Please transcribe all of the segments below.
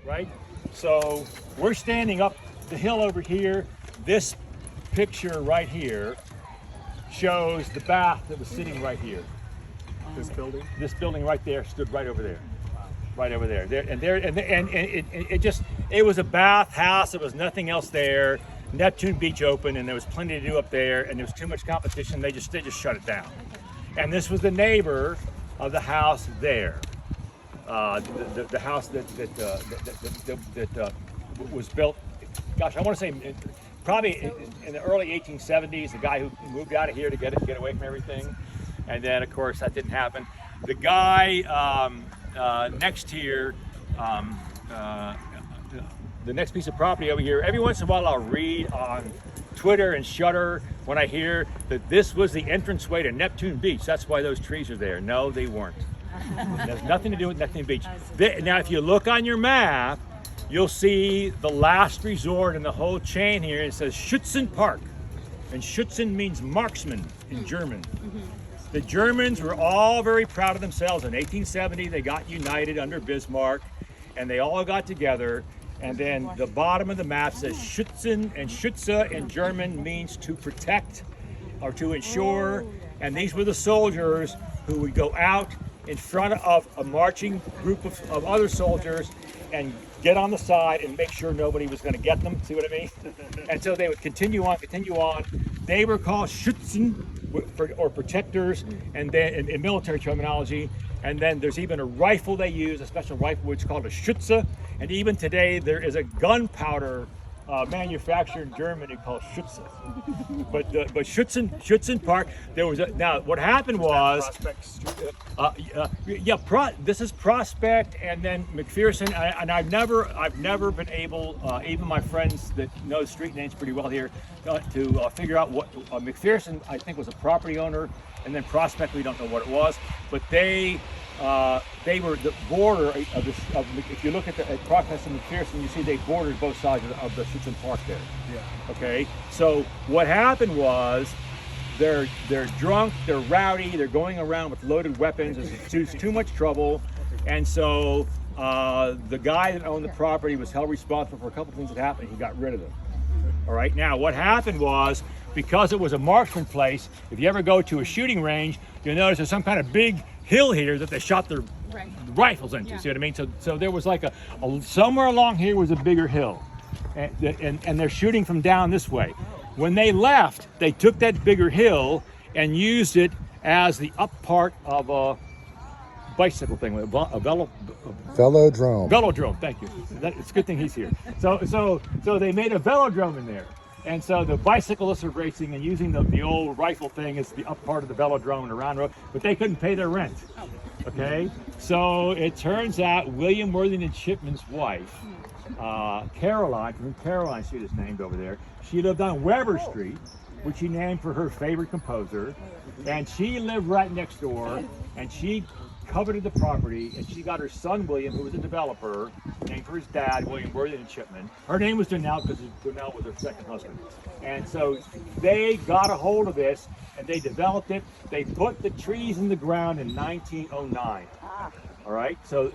right? So we're standing up the hill over here. This picture right here shows the bath that was sitting right here. This building? This building right there stood right over there. Right over there. It was a bath house. There was nothing else there. Neptune Beach open, and there was plenty to do up there, and there was too much competition. They just shut it down. And this was the neighbor of the house there. The house that was built. Gosh, I want to say probably in the early 1870s. The guy who moved out of here to get away from everything, and then of course that didn't happen. The guy next here, the next piece of property over here, every once in a while I'll read on Twitter and Shutter when I hear that this was the entranceway to Neptune Beach. That's why those trees are there. No, they weren't. It has nothing to do with Neptune Beach. Now, if you look on your map, you'll see the last resort in the whole chain here. It says Schutzen Park. And Schutzen means marksman in German. The Germans were all very proud of themselves. In 1870, they got united under Bismarck, and they all got together. And then the bottom of the map says Schützen, and Schütze in German means to protect or to ensure. And these were the soldiers who would go out in front of a marching group of other soldiers and get on the side and make sure nobody was going to get them. See what I mean? And so they would continue on. They were called Schützen, or protectors, and then in military terminology. And then there's even a rifle they use, a special rifle, which is called a Schütze. And even today, there is a gunpowder manufacturer in Germany called Schütze. But Schutzen Park, there was now what happened was, this is Prospect, and then McPherson, and I've never been able, even my friends that know the street names pretty well here, to figure out what McPherson I think was a property owner, and then Prospect we don't know what it was, but they were the border of this. If you look at Prospect and McPherson, you see they bordered both sides of the Schutzen Park there. Yeah. Okay. So what happened was, they're drunk, they're rowdy, they're going around with loaded weapons. It's too much trouble, and so the guy that owned the property was held responsible for a couple things that happened. He got rid of them. All right. Now what happened was, because it was a marksman place, if you ever go to a shooting range, you'll notice there's some kind of big hill here that they shot their rifles into. Yeah. See what I mean? So there was like a somewhere along here was a bigger hill, and they're shooting from down this way. When they left, they took that bigger hill and used it as the up part of a bicycle thing, a velodrome. Velodrome. Thank you. It's a good thing he's here. So they made a velodrome in there. And so the bicyclists are racing and using the old rifle thing as the up part of the velodrome and the round road, but they couldn't pay their rent. Okay, so it turns out William Worthington Chipman's wife, Caroline, from Caroline Street is named over there, she lived on Weber Street, which she named for her favorite composer, and she lived right next door, and she coveted the property, and she got her son William, who was a developer, named for his dad, William Worthington Chipman. Her name was Donnell because Donnell was her second husband. And so they got a hold of this and they developed it. They put the trees in the ground in 1909. All right, so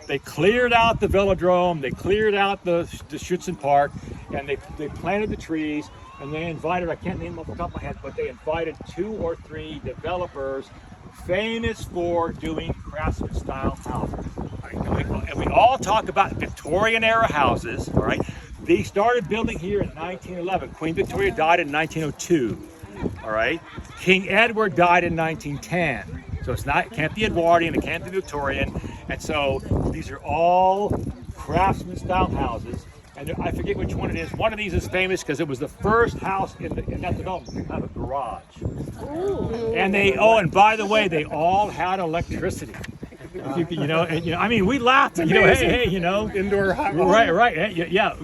they cleared out the velodrome, they cleared out the Schutzen Park, and they planted the trees, and they invited, I can't name them off the top of my head, but they invited 2 or 3 developers famous for doing craftsman style houses. And we all talk about Victorian era houses, all right? They started building here in 1911. Queen Victoria died in 1902, all right? King Edward died in 1910. So it can't be Edwardian, it can't be Victorian. And so these are all craftsman style houses. And I forget which one it is. One of these is famous because it was the first house in that development to have a garage. Ooh. And and by the way, they all had electricity. I mean, we laughed. Hey, indoor hot water. Right, yeah.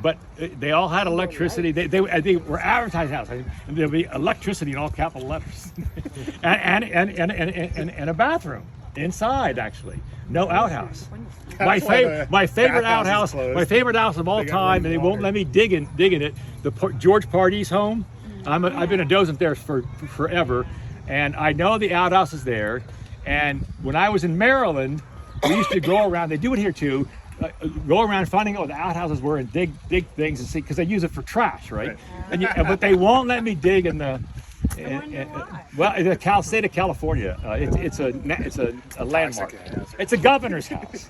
But they all had electricity. They were advertising houses. And there'd be electricity in all capital letters, and a bathroom inside. Actually, no outhouse. My favorite outhouse of all time, and they won't let me dig in it. The George Pardee's home. I've been a docent there for forever, and I know the outhouse is there. And when I was in Maryland, we used to go around. They do it here too. go around finding out what the outhouses were and dig things and see, because they use it for trash, right? Right. But they won't let me dig in the. wonder why. Well, in the state of California, it's a landmark. hazard. It's a governor's house.